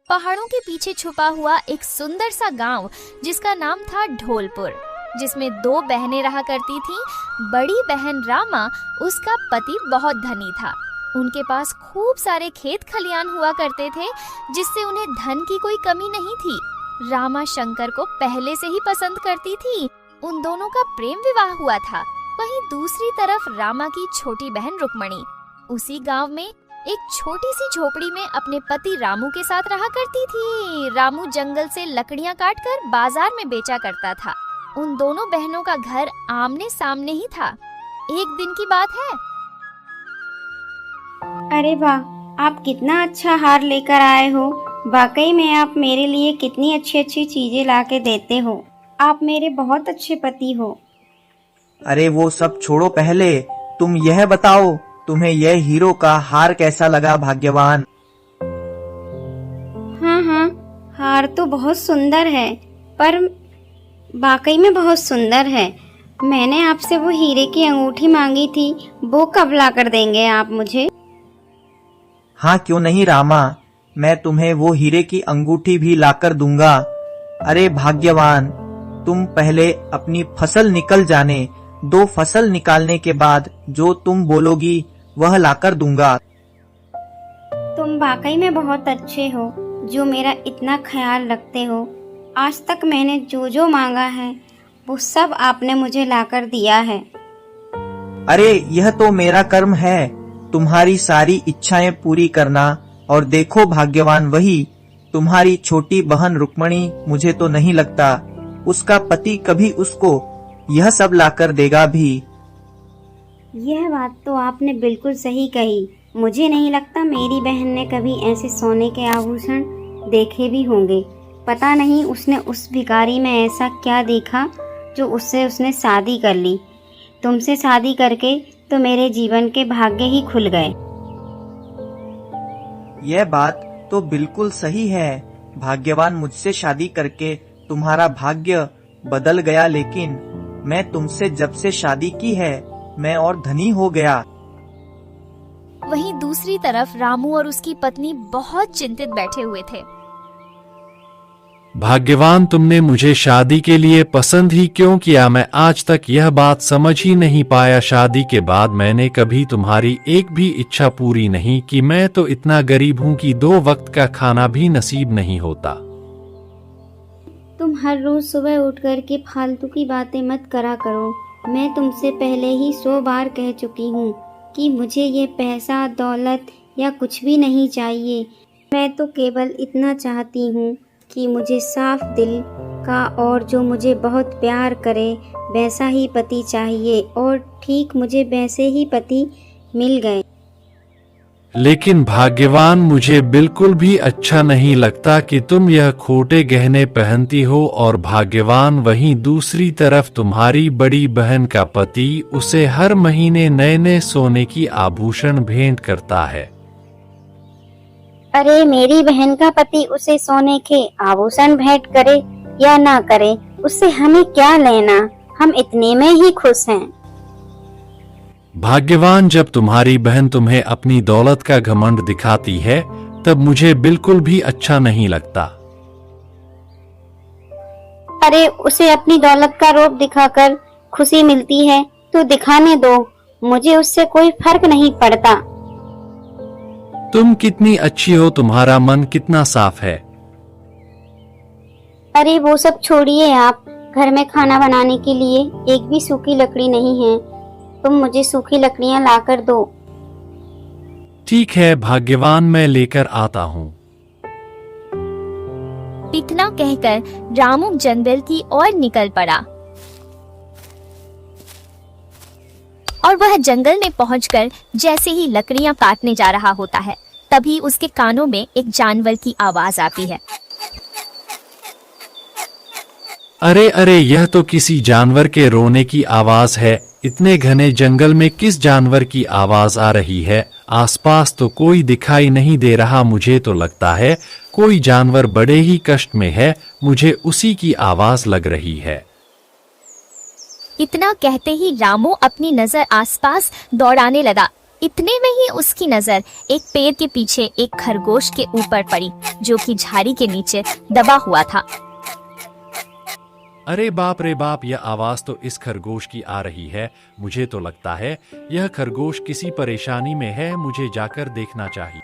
पहाड़ों के पीछे छुपा हुआ एक सुंदर सा गांव जिसका नाम था ढोलपुर, जिसमें दो बहनें रहा करती थीं। बड़ी बहन रामा, उसका पति बहुत धनी था। उनके पास खूब सारे खेत खलियान हुआ करते थे, जिससे उन्हें धन की कोई कमी नहीं थी। रामा शंकर को पहले से ही पसंद करती थी। उन दोनों का प्रेम विवाह हुआ था। वहीं दूसरी तरफ रामा की छोटी बहन रुक्मणी उसी गांव में एक छोटी सी झोपड़ी में अपने पति रामू के साथ रहा करती थी। रामू जंगल से लकड़ियां काटकर बाजार में बेचा करता था। उन दोनों बहनों का घर आमने सामने ही था। एक दिन की बात है। अरे वाह, आप कितना अच्छा हार लेकर आए हो। वाकई में आप मेरे लिए कितनी अच्छी अच्छी चीजें ला के देते हो। आप मेरे बहुत अच्छे पति हो। अरे वो सब छोड़ो, पहले तुम यह बताओ, तुम्हें यह हीरो का हार कैसा लगा भाग्यवान? हाँ, हार तो बहुत सुंदर है, पर वाकई में बहुत सुंदर है। मैंने आपसे वो हीरे की अंगूठी मांगी थी, वो कब ला कर देंगे आप मुझे? हाँ, क्यों नहीं रामा, मैं तुम्हें वो हीरे की अंगूठी भी लाकर दूंगा। अरे भाग्यवान, तुम पहले अपनी फसल निकल जाने दो। फसल निकालने के बाद जो तुम बोलोगी वह लाकर दूंगा। तुम वाकई में बहुत अच्छे हो, जो मेरा इतना ख्याल रखते हो। आज तक मैंने जो जो मांगा है वो सब आपने मुझे लाकर दिया है। अरे यह तो मेरा कर्म है, तुम्हारी सारी इच्छाएं पूरी करना। और देखो भाग्यवान, वही तुम्हारी छोटी बहन रुक्मणी, मुझे तो नहीं लगता उसका पति कभी उसको यह सब लाकर देगा भी। यह बात तो आपने बिल्कुल सही कही। मुझे नहीं लगता मेरी बहन ने कभी ऐसे सोने के आभूषण देखे भी होंगे। पता नहीं उसने उस भिखारी में ऐसा क्या देखा जो उससे उसने शादी कर ली। तुमसे शादी करके तो मेरे जीवन के भाग्य ही खुल गए। यह बात तो बिल्कुल सही है भाग्यवान, मुझसे शादी करके तुम्हारा भाग्य बदल गया। लेकिन मैं तुमसे जब से शादी की है, मैं और धनी हो गया। वहीं दूसरी तरफ रामू और उसकी पत्नी बहुत चिंतित बैठे हुए थे। भाग्यवान, तुमने मुझे शादी के लिए पसंद ही क्यों किया? मैं आज तक यह बात समझ ही नहीं पाया। शादी के बाद मैंने कभी तुम्हारी एक भी इच्छा पूरी नहीं की। मैं तो इतना गरीब हूँ कि 2 वक्त का खाना भी नसीब नहीं होता। तुम हर रोज सुबह उठ कर के फालतू की बातें मत करा करो। मैं तुमसे पहले ही 100 बार कह चुकी हूँ कि मुझे ये पैसा, दौलत या कुछ भी नहीं चाहिए। मैं तो केवल इतना चाहती हूँ कि मुझे साफ दिल का और जो मुझे बहुत प्यार करे वैसा ही पति चाहिए। और ठीक मुझे वैसे ही पति मिल गए। लेकिन भाग्यवान, मुझे बिल्कुल भी अच्छा नहीं लगता कि तुम यह खोटे गहने पहनती हो। और भाग्यवान, वहीं दूसरी तरफ तुम्हारी बड़ी बहन का पति उसे हर महीने नए नए सोने की आभूषण भेंट करता है। अरे मेरी बहन का पति उसे सोने के आभूषण भेंट करे या ना करे, उससे हमें क्या लेना? हम इतने में ही खुश हैं। भाग्यवान, जब तुम्हारी बहन तुम्हें अपनी दौलत का घमंड दिखाती है तब मुझे बिल्कुल भी अच्छा नहीं लगता। अरे उसे अपनी दौलत का रूप दिखाकर खुशी मिलती है तो दिखाने दो, मुझे उससे कोई फर्क नहीं पड़ता। तुम कितनी अच्छी हो, तुम्हारा मन कितना साफ है। अरे वो सब छोड़िए आप। घर में खाना बनाने के लिए एक भी सूखी लकड़ी नहीं है। तुम मुझे सूखी लकड़ियां लाकर दो। ठीक है भाग्यवान, मैं लेकर आता हूँ। इतना कहकर रामू जंगल की ओर निकल पड़ा और वह जंगल में पहुंचकर जैसे ही लकड़ियां काटने जा रहा होता है, तभी उसके कानों में एक जानवर की आवाज आती है। अरे अरे, यह तो किसी जानवर के रोने की आवाज है। इतने घने जंगल में किस जानवर की आवाज आ रही है? आसपास तो कोई दिखाई नहीं दे रहा। मुझे तो लगता है कोई जानवर बड़े ही कष्ट में है। मुझे उसी की आवाज लग रही है। इतना कहते ही रामू अपनी नजर आसपास दौड़ाने लगा। इतने में ही उसकी नजर एक पेड़ के पीछे एक खरगोश के ऊपर पड़ी, जो कि झाड़ी के नीचे दबा हुआ था। अरे बाप रे बाप, यह आवाज तो इस खरगोश की आ रही है। मुझे तो लगता है यह खरगोश किसी परेशानी में है, मुझे जाकर देखना चाहिए।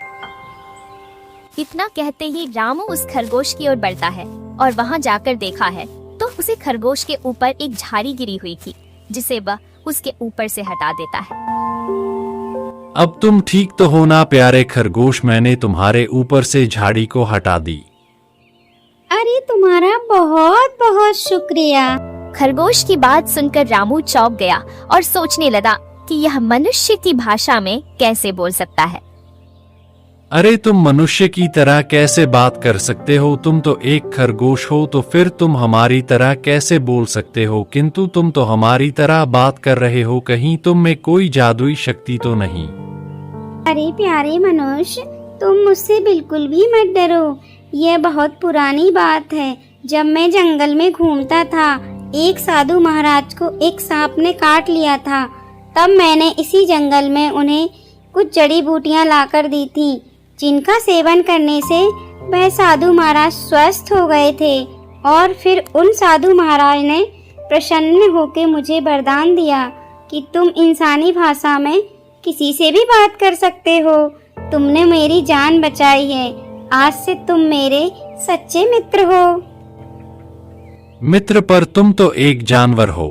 इतना कहते ही रामू उस खरगोश की ओर बढ़ता है और वहां जाकर देखा है तो उसे खरगोश के ऊपर एक झाड़ी गिरी हुई थी, जिसे वह उसके ऊपर से हटा देता है। अब तुम ठीक तो हो ना प्यारे खरगोश, मैंने तुम्हारे ऊपर से झाड़ी को हटा दी। अरे तुम्हारा बहुत बहुत शुक्रिया। खरगोश की बात सुनकर रामू चौंक गया और सोचने लगा कि यह मनुष्य की भाषा में कैसे बोल सकता है। अरे तुम मनुष्य की तरह कैसे बात कर सकते हो? तुम तो एक खरगोश हो, तो फिर तुम हमारी तरह कैसे बोल सकते हो? किंतु तुम तो हमारी तरह बात कर रहे हो, कहीं तुम में कोई जादुई शक्ति तो नहीं? अरे प्यारे मनुष्य, तुम मुझसे बिल्कुल भी मत डरो। यह बहुत पुरानी बात है। जब मैं जंगल में घूमता था, एक साधु महाराज को एक सांप ने काट लिया था। तब मैंने इसी जंगल में उन्हें कुछ जड़ी बूटियां लाकर दी थी, जिनका सेवन करने से वह साधु महाराज स्वस्थ हो गए थे। और फिर उन साधु महाराज ने प्रसन्न होकर मुझे वरदान दिया कि तुम इंसानी भाषा में किसी से भी बात कर सकते हो। तुमने मेरी जान बचाई है। आज से तुम मेरे सच्चे मित्र हो। मित्र, पर तुम तो एक जानवर हो।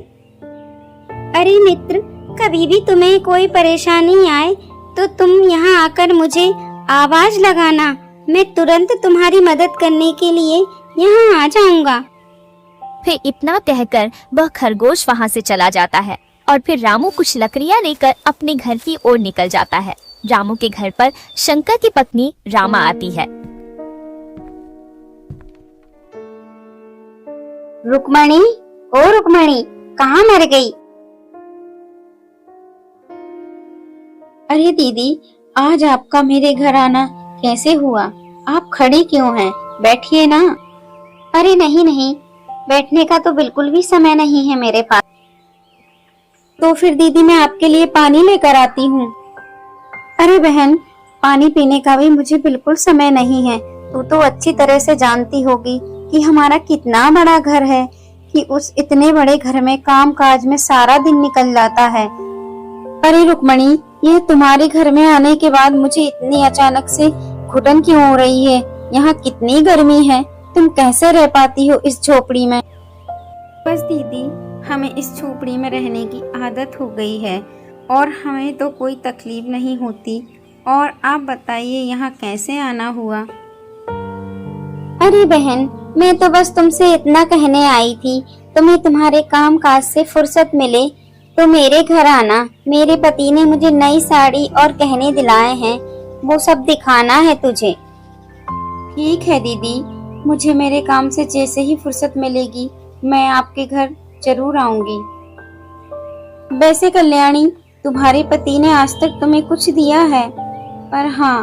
अरे मित्र, कभी भी तुम्हें कोई परेशानी आए तो तुम यहाँ आकर मुझे आवाज लगाना। मैं तुरंत तुम्हारी मदद करने के लिए यहाँ आ जाऊंगा। फिर इतना कहकर वह खरगोश वहाँ से चला जाता है और फिर रामू कुछ लकड़ियाँ लेकर अपने घर की ओर निकल जाता है। रामू के घर पर शंकर की पत्नी रामा आती है। रुक्मणी, ओ रुक्मणी, कहाँ मर गई? अरे दीदी, आज आपका मेरे घर आना कैसे हुआ? आप खड़ी क्यों हैं? बैठिए ना। अरे नहीं नहीं, बैठने का तो बिल्कुल भी समय नहीं है मेरे पास। तो फिर दीदी, मैं आपके लिए पानी लेकर आती हूँ। अरे बहन, पानी पीने का भी मुझे बिल्कुल समय नहीं है। तू तो अच्छी तरह से जानती होगी कि हमारा कितना बड़ा घर है, कि उस इतने बड़े घर में काम काज में सारा दिन निकल जाता है। अरे रुक्मणी, यह तुम्हारे घर में आने के बाद मुझे इतनी अचानक से घुटन क्यों हो रही है? यहाँ कितनी गर्मी है, तुम कैसे रह पाती हो इस झोपड़ी में? बस दीदी, हमें इस झोपड़ी में रहने की आदत हो गई है और हमें तो कोई तकलीफ नहीं होती। और आप बताइए, यहाँ कैसे आना हुआ? अरे बहन, मैं तो बस तुमसे इतना कहने आई थी, तुम्हें तुम्हारे काम काज से फुर्सत मिले तो मेरे घर आना। मेरे पति ने मुझे नई साड़ी और गहने दिलाए हैं, वो सब दिखाना है तुझे। ठीक है दीदी, मुझे मेरे काम से जैसे ही फुर्सत मिलेगी मैं आपके घर जरूर आऊंगी। वैसे कल्याणी, तुम्हारे पति ने आज तक तुम्हें कुछ दिया है, पर हाँ,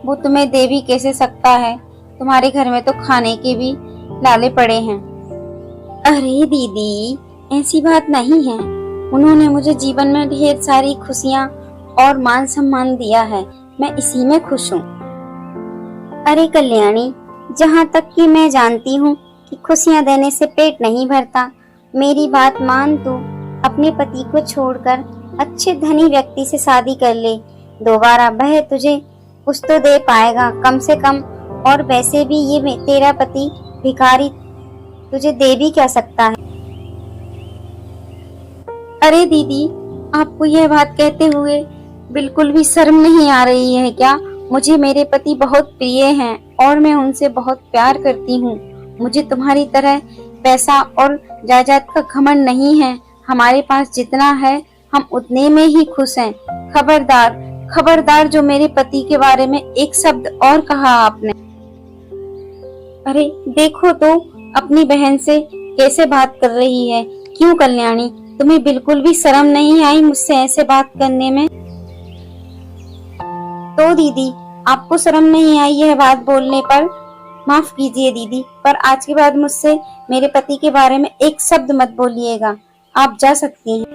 वो तुम्हें दे भी कैसे सकता है? तुम्हारे घर में तो खाने के भी लाले पड़े हैं। अरे दीदी, ऐसी बात नहीं है। उन्होंने मुझे जीवन में ढेर सारी खुशियाँ और मान सम्मान दिया है, मैं इसी में खुश हूँ। अरे कल्याणी, जहाँ तक कि मैं जानती हूँ कि खुशियाँ देने से पेट नहीं भरता। मेरी बात मान, तू अपने पति को छोड़कर अच्छे धनी व्यक्ति से शादी कर ले। दोबारा वह तुझे कुछ तो दे पाएगा कम से कम। और वैसे भी ये तेरा पति भिखारी तुझे दे भी क्या सकता है? अरे दीदी, आपको यह बात कहते हुए बिल्कुल भी शर्म नहीं आ रही है क्या? मुझे मेरे पति बहुत प्रिय हैं और मैं उनसे बहुत प्यार करती हूँ। मुझे तुम्हारी तरह पैसा और जायदाद का घमंड नहीं है। हमारे पास जितना है हम उतने में ही खुश हैं। खबरदार, खबरदार, जो मेरे पति के बारे में एक शब्द और कहा आपने। अरे देखो तो अपनी बहन से कैसे बात कर रही है। क्यों कल्याणी, तुम्हें बिल्कुल भी शर्म नहीं आई मुझसे ऐसे बात करने में? तो दीदी, आपको शर्म नहीं आई यह बात बोलने पर? माफ कीजिए दीदी, पर आज के बाद मुझसे मेरे पति के बारे में एक शब्द मत बोलिएगा। आप जा सकती हैं।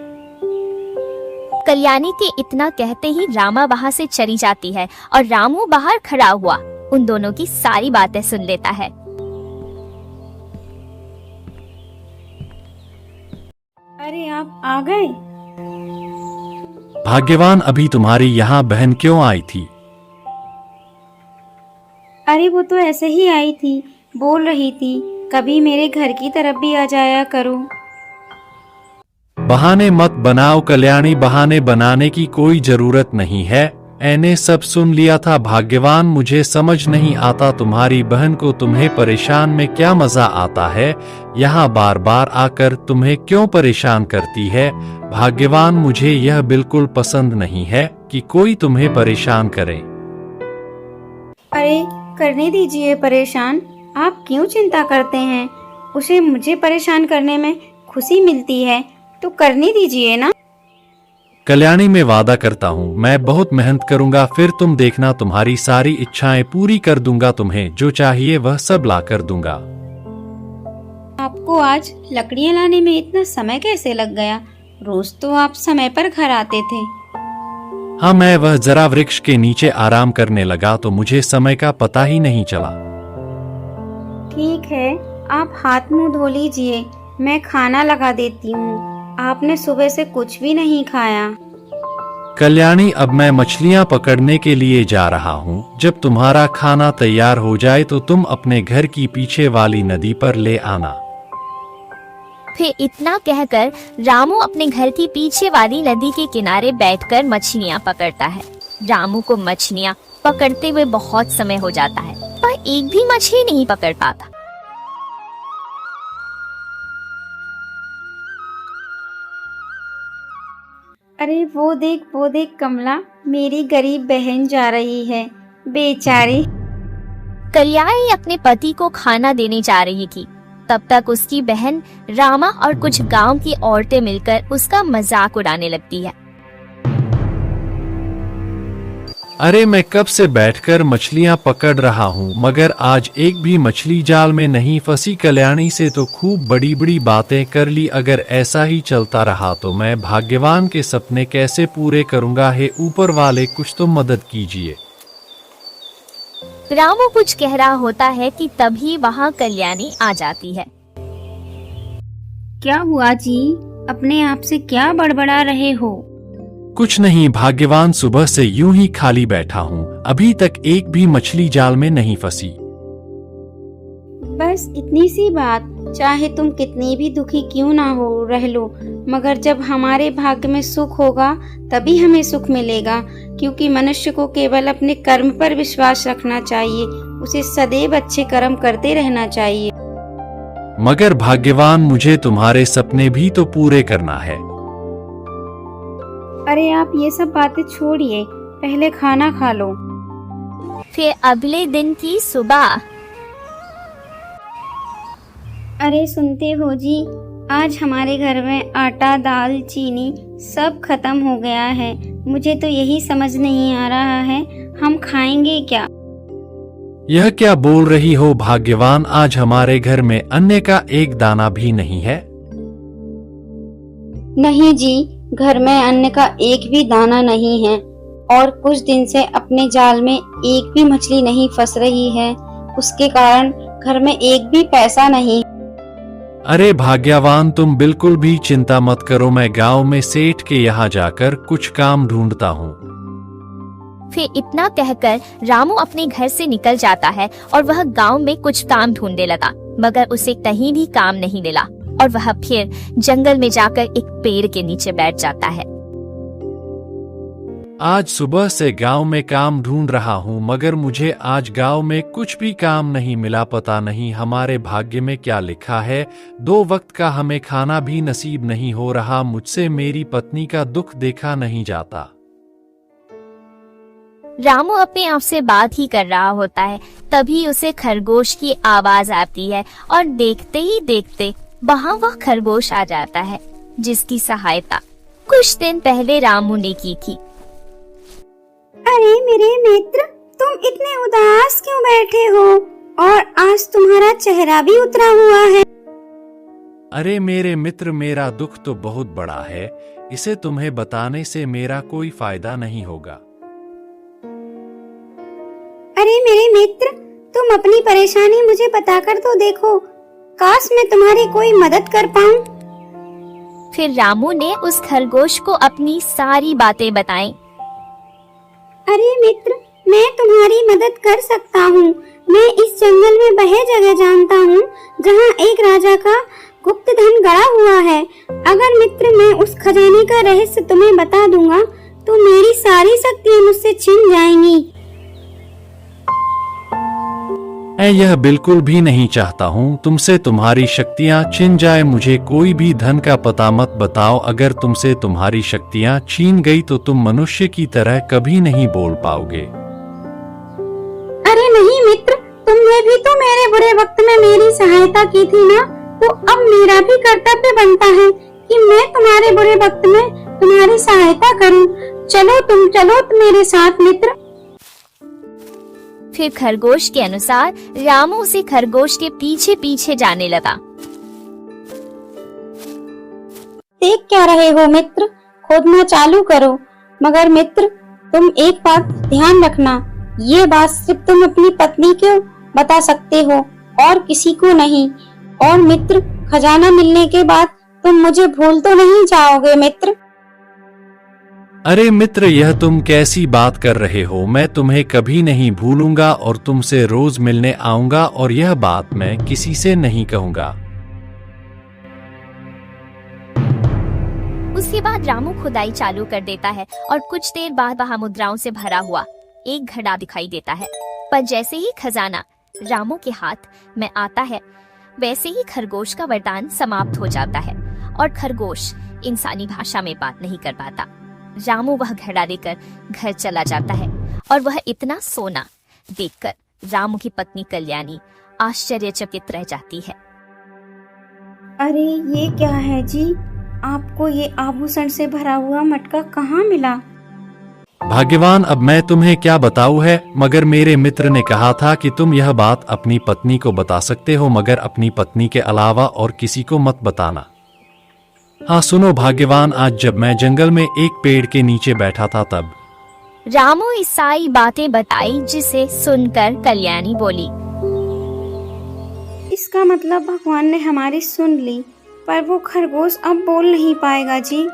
कल्याणी के इतना कहते ही रामा वहाँ से चली जाती है और रामू बाहर खड़ा हुआ उन दोनों की सारी बातें सुन लेता है। अरे आप आ गए? भाग्यवान, अभी तुम्हारी यहाँ बहन क्यों आई थी? अरे वो तो ऐसे ही आई थी, बोल रही थी कभी मेरे घर की तरफ भी आ जाया करो। बहाने मत बनाओ कल्याणी, बहाने बनाने की कोई जरूरत नहीं है। मैंने सब सुन लिया था भाग्यवान, मुझे समझ नहीं आता तुम्हारी बहन को तुम्हें परेशान में क्या मजा आता है। यहाँ बार बार आकर तुम्हें क्यों परेशान करती है? भाग्यवान, मुझे यह बिल्कुल पसंद नहीं है कि कोई तुम्हें परेशान करे। अरे करने दीजिए परेशान, आप क्यों चिंता करते हैं? उसे मुझे परेशान करने में खुशी मिलती है तो करने दीजिए ना। कल्याणी, मैं वादा करता हूँ मैं बहुत मेहनत करूँगा, फिर तुम देखना तुम्हारी सारी इच्छाएं पूरी कर दूंगा, तुम्हें जो चाहिए वह सब ला कर दूंगा। आपको आज लकड़ियाँ लाने में इतना समय कैसे लग गया? रोज तो आप समय पर घर आते थे। हाँ, मैं वह जरा वृक्ष के नीचे आराम करने लगा तो मुझे समय का पता ही नहीं चला। ठीक है, आप हाथ मुंह धो लीजिए, मैं खाना लगा देती हूँ। आपने सुबह से कुछ भी नहीं खाया। कल्याणी, अब मैं मछलियाँ पकड़ने के लिए जा रहा हूँ। जब तुम्हारा खाना तैयार हो जाए तो तुम अपने घर की पीछे वाली नदी पर ले आना। फिर इतना कहकर रामू अपने घर की पीछे वाली नदी के किनारे बैठकर मछलियाँ पकड़ता है। रामू को मछलियाँ पकड़ते हुए बहुत समय हो जाता है पर एक भी मछली नहीं पकड़ पाता। अरे वो देख कमला, मेरी गरीब बहन जा रही है, बेचारी। कल्याणी अपने पति को खाना देने जा रही थी, तब तक उसकी बहन रामा और कुछ गांव की औरतें मिलकर उसका मजाक उड़ाने लगती है। अरे मैं कब से बैठकर मछलियाँ पकड़ रहा हूँ मगर आज एक भी मछली जाल में नहीं फंसी। कल्याणी से तो खूब बड़ी बड़ी बातें कर ली, अगर ऐसा ही चलता रहा तो मैं भाग्यवान के सपने कैसे पूरे करूँगा? हे ऊपर वाले, कुछ तो मदद कीजिए। रामू कुछ कह रहा होता है कि तभी वहाँ कल्याणी आ जाती है। क्या हुआ जी, अपने आप से क्या बड़बड़ा रहे हो? कुछ नहीं भाग्यवान, सुबह से यूं ही खाली बैठा हूँ, अभी तक एक भी मछली जाल में नहीं फंसी। बस इतनी सी बात, चाहे तुम कितनी भी दुखी क्यों ना हो रह लो, मगर जब हमारे भाग्य में सुख होगा तभी हमें सुख मिलेगा। क्योंकि मनुष्य को केवल अपने कर्म पर विश्वास रखना चाहिए, उसे सदैव अच्छे कर्म करते रहना चाहिए। मगर भाग्यवान, मुझे तुम्हारे सपने भी तो पूरे करना है। अरे आप ये सब बातें छोड़िए, पहले खाना खा लो। फिर अगले दिन की सुबह। अरे सुनते हो जी, आज हमारे घर में आटा, दाल, चीनी सब खत्म हो गया है। मुझे तो यही समझ नहीं आ रहा है, हम खाएंगे क्या? यह क्या बोल रही हो भाग्यवान, आज हमारे घर में अन्न का एक दाना भी नहीं है। नहीं जी, घर में अन्न का एक भी दाना नहीं है और कुछ दिन से अपने जाल में एक भी मछली नहीं फंस रही है, उसके कारण घर में एक भी पैसा नहीं। अरे भाग्यवान, तुम बिल्कुल भी चिंता मत करो, मैं गांव में सेठ के यहाँ जाकर कुछ काम ढूंढता हूँ। फिर इतना कहकर रामू अपने घर से निकल जाता है और वह गांव में कुछ काम ढूंढने लगा, मगर उसे कहीं भी काम नहीं मिला और वह फिर जंगल में जाकर एक पेड़ के नीचे बैठ जाता है। आज सुबह से गांव में काम ढूंढ रहा हूँ मगर मुझे आज गांव में कुछ भी काम नहीं मिला। पता नहीं हमारे भाग्य में क्या लिखा है, 2 वक्त का हमें खाना भी नसीब नहीं हो रहा। मुझसे मेरी पत्नी का दुख देखा नहीं जाता। रामू अपने आप से बात ही कर रहा होता है, तभी उसे खरगोश की आवाज आती है और देखते ही देखते वहाँ वह खरगोश आ जाता है, जिसकी सहायता कुछ दिन पहले रामू ने की थी। अरे मेरे मित्र, तुम इतने उदास क्यों बैठे हो और आज तुम्हारा चेहरा भी उतरा हुआ है? अरे मेरे मित्र, मेरा दुख तो बहुत बड़ा है। इसे तुम्हें बताने से मेरा कोई फायदा नहीं होगा। अरे मेरे मित्र, तुम अपनी परेशानी मुझे बताकर तो देखो, काश मैं तुम्हारी कोई मदद कर पाऊं। फिर रामू ने उस खरगोश को अपनी सारी बातें बताईं। अरे मित्र, मैं तुम्हारी मदद कर सकता हूँ। मैं इस जंगल में वह जगह जानता हूँ जहाँ एक राजा का गुप्त धन गड़ा हुआ है। अगर मित्र मैं उस खजाने का रहस्य तुम्हें बता दूंगा तो मेरी सारी शक्तियाँ मुझसे छिन जाएंगी। मैं यह बिल्कुल भी नहीं चाहता हूँ तुमसे तुम्हारी शक्तियाँ छिन जाए। मुझे कोई भी धन का पता मत बताओ। अगर तुमसे तुम्हारी शक्तियाँ छीन गई तो तुम मनुष्य की तरह कभी नहीं बोल पाओगे। अरे नहीं मित्र, तुमने भी तो मेरे बुरे वक्त में मेरी सहायता की थी ना, तो अब मेरा भी कर्तव्य बनता है कि मैं तुम्हारे बुरे वक्त में तुम्हारी सहायता करूं। चलो मेरे साथ मित्र। फिर खरगोश के अनुसार रामू उसी खरगोश के पीछे पीछे जाने लगा। देख क्या रहे हो मित्र, खोदना चालू करो। मगर मित्र, तुम एक बात ध्यान रखना, ये बात सिर्फ तुम अपनी पत्नी को बता सकते हो और किसी को नहीं। और मित्र, खजाना मिलने के बाद तुम मुझे भूल तो नहीं जाओगे मित्र। अरे मित्र, यह तुम कैसी बात कर रहे हो? मैं तुम्हें कभी नहीं भूलूंगा और तुमसे रोज मिलने आऊंगा और यह बात मैं किसी से नहीं कहूंगा। उसके बाद रामू खुदाई चालू कर देता है और कुछ देर बाद वहाँ मुद्राओं से भरा हुआ एक घड़ा दिखाई देता है। पर जैसे ही खजाना रामू के हाथ में आता है, वैसे ही खरगोश का वरदान समाप्त हो जाता है और खरगोश इंसानी भाषा में बात नहीं कर पाता। रामू वह घड़ा लेकर घर चला जाता है और वह इतना सोना देखकर रामू की पत्नी कल्याणी आश्चर्यचकित रह जाती है। अरे ये क्या है जी, आपको ये आभूषण से भरा हुआ मटका कहाँ मिला? भाग्यवान, अब मैं तुम्हें क्या बताऊं है, मगर मेरे मित्र ने कहा था कि तुम यह बात अपनी पत्नी को बता सकते हो, मगर अपनी पत्नी के अलावा और किसी को मत बताना। हाँ सुनो भाग्यवान, आज जब मैं जंगल में एक पेड़ के नीचे बैठा था तब रामू इस सारी बातें बताई, जिसे सुनकर कल्याणी बोली, इसका मतलब भगवान ने हमारी सुन ली, पर वो खरगोश अब बोल नहीं पाएगा जी।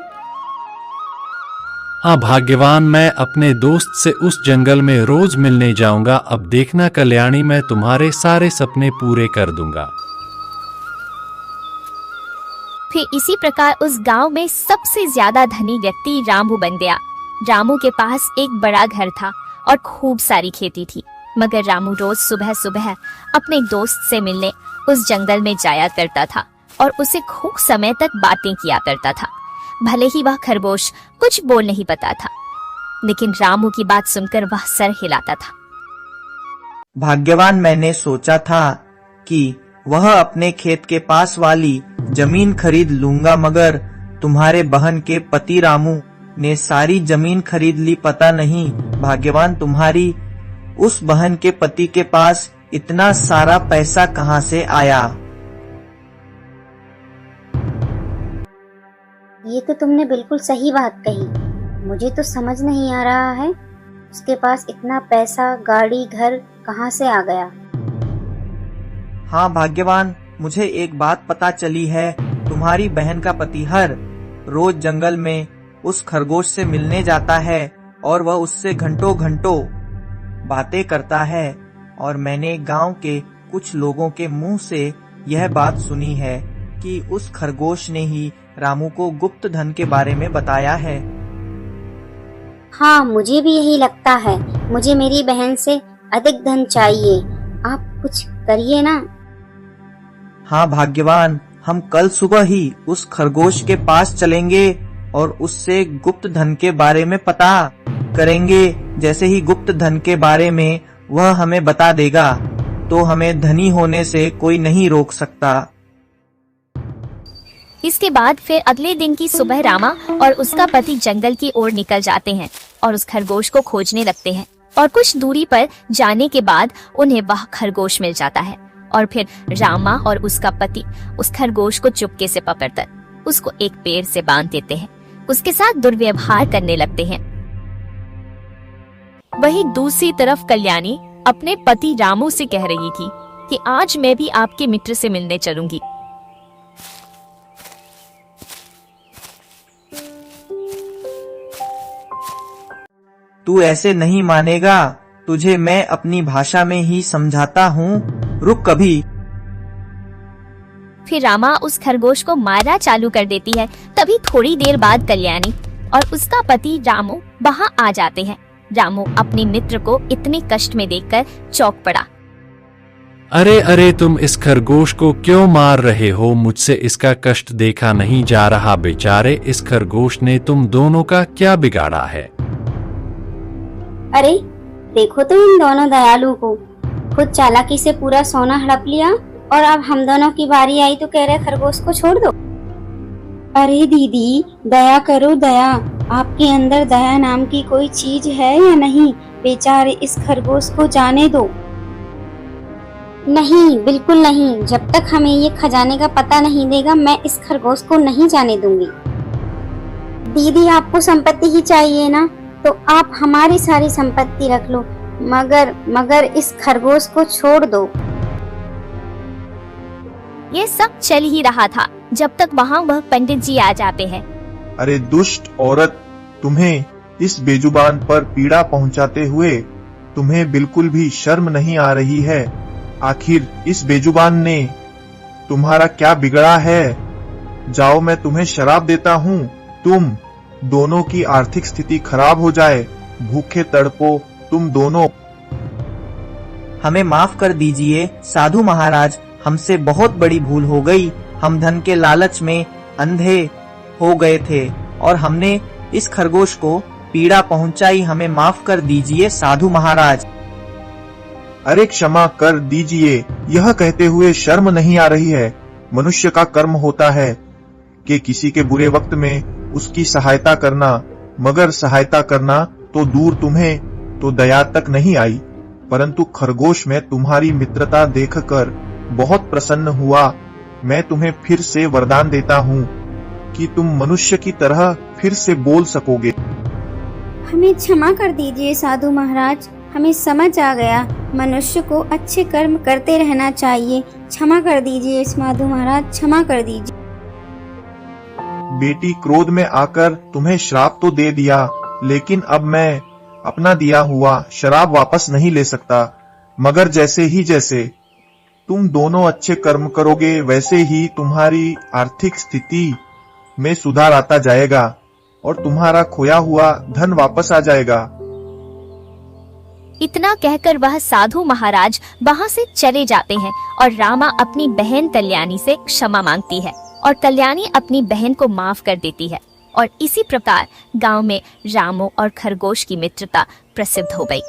हाँ भाग्यवान, मैं अपने दोस्त से उस जंगल में रोज मिलने जाऊंगा। अब देखना कल्याणी, मैं तुम्हारे सारे सपने पूरे कर दूंगा। फिर इसी प्रकार उस गांव में सबसे ज्यादा धनी व्यक्ति रामू बन गया। रामू के पास एक बड़ा घर था और खूब सारी खेती थी, मगर रामू रोज सुबह सुबह अपने दोस्त से मिलने उस जंगल में जाया करता था और उसे खूब समय तक बातें किया करता था। भले ही वह खरगोश कुछ बोल नहीं पाता था, लेकिन रामू की बात सुनकर वह सर हिलाता था। भाग्यवान, मैंने सोचा था कि वह अपने खेत के पास वाली जमीन खरीद लूंगा, मगर तुम्हारे बहन के पति रामू ने सारी जमीन खरीद ली। पता नहीं भाग्यवान, तुम्हारी उस बहन के पति के पास इतना सारा पैसा कहाँ से आया? ये तो तुमने बिल्कुल सही बात कही। मुझे तो समझ नहीं आ रहा है उसके पास इतना पैसा, गाड़ी, घर कहाँ से आ गया। हाँ भाग्यवान, मुझे एक बात पता चली है। तुम्हारी बहन का पति हर रोज जंगल में उस खरगोश से मिलने जाता है और वह उससे घंटों घंटों बातें करता है। और मैंने गांव के कुछ लोगों के मुंह से यह बात सुनी है कि उस खरगोश ने ही रामू को गुप्त धन के बारे में बताया है। हाँ, मुझे भी यही लगता है। मुझे मेरी बहन से अधिक धन चाहिए। आप कुछ करिए ना। हाँ भाग्यवान, हम कल सुबह ही उस खरगोश के पास चलेंगे और उससे गुप्त धन के बारे में पता करेंगे। जैसे ही गुप्त धन के बारे में वह हमें बता देगा तो हमें धनी होने से कोई नहीं रोक सकता। इसके बाद फिर अगले दिन की सुबह रामा और उसका पति जंगल की ओर निकल जाते हैं और उस खरगोश को खोजने लगते हैं। और कुछ दूरी पर जाने के बाद उन्हें वह खरगोश मिल जाता है और फिर रामा और उसका पति उस खरगोश को चुपके से पकड़कर उसको एक पेड़ से बांध देते हैं, उसके साथ दुर्व्यवहार करने लगते हैं। वहीं दूसरी तरफ कल्याणी अपने पति रामू से कह रही थी कि आज मैं भी आपके मित्र से मिलने चलूंगी। तू ऐसे नहीं मानेगा, तुझे मैं अपनी भाषा में ही समझाता हूँ, रुक कभी। फिर रामा उस खरगोश को मारना चालू कर देती है। तभी थोड़ी देर बाद कल्याणी और उसका पति रामू वहां आ जाते हैं। रामू अपने मित्र को इतने कष्ट में देखकर चौंक पड़ा। अरे अरे, तुम इस खरगोश को क्यों मार रहे हो? मुझसे इसका कष्ट देखा नहीं जा रहा। बेचारे इस खरगोश ने तुम दोनों का क्या बिगाड़ा है? अरे देखो तो इन दोनों दयालु को, खुद चालाकी से पूरा सोना हड़प लिया और अब हम दोनों की बारी आई तो कह रहे खरगोश को छोड़ दो। अरे दीदी दया करो, दया। आपके अंदर दया नाम की कोई चीज है या नहीं? बेचारे इस खरगोश को जाने दो। नहीं, बिल्कुल नहीं। जब तक हमें ये खजाने का पता नहीं देगा मैं इस खरगोश को नहीं जाने दूंगी। दीदी आपको संपत्ति ही चाहिए ना, तो आप हमारी सारी संपत्ति रख लो, मगर इस खरगोश को छोड़ दो। ये सब चल ही रहा था जब तक वहाँ वह पंडित जी आ जाते हैं। अरे दुष्ट औरत, तुम्हें इस बेजुबान पर पीड़ा पहुंचाते हुए तुम्हें बिल्कुल भी शर्म नहीं आ रही है? आखिर इस बेजुबान ने तुम्हारा क्या बिगड़ा है? जाओ, मैं तुम्हें शराप देता हूँ, तुम दोनों की आर्थिक स्थिति खराब हो जाए, भूखे तड़पो तुम दोनों। हमें माफ कर दीजिए साधु महाराज, हमसे बहुत बड़ी भूल हो गई। हम धन के लालच में अंधे हो गए थे और हमने इस खरगोश को पीड़ा पहुंचाई। हमें माफ कर दीजिए साधु महाराज। अरे क्षमा कर दीजिए, यह कहते हुए शर्म नहीं आ रही है? मनुष्य का कर्म होता है कि किसी के बुरे वक्त में उसकी सहायता करना, मगर सहायता करना तो दूर, तुम्हें तो दया तक नहीं आई। परंतु खरगोश में तुम्हारी मित्रता देखकर बहुत प्रसन्न हुआ। मैं तुम्हें फिर से वरदान देता हूँ कि तुम मनुष्य की तरह फिर से बोल सकोगे। हमें क्षमा कर दीजिए साधु महाराज, हमें समझ आ गया, मनुष्य को अच्छे कर्म करते रहना चाहिए। क्षमा कर दीजिए साधु महाराज, क्षमा कर दीजिए। बेटी, क्रोध में आकर तुम्हें श्राप तो दे दिया, लेकिन अब मैं अपना दिया हुआ शराब वापस नहीं ले सकता। मगर जैसे तुम दोनों अच्छे कर्म करोगे, वैसे ही तुम्हारी आर्थिक स्थिति में सुधार आता जाएगा और तुम्हारा खोया हुआ धन वापस आ जाएगा। इतना कहकर वह साधु महाराज वहाँ से चले जाते हैं और रामा अपनी बहन कल्याणी से क्षमा मांगती है और कल्याणी अपनी बहन को माफ कर देती है। और इसी प्रकार गांव में रामू और खरगोश की मित्रता प्रसिद्ध हो गई।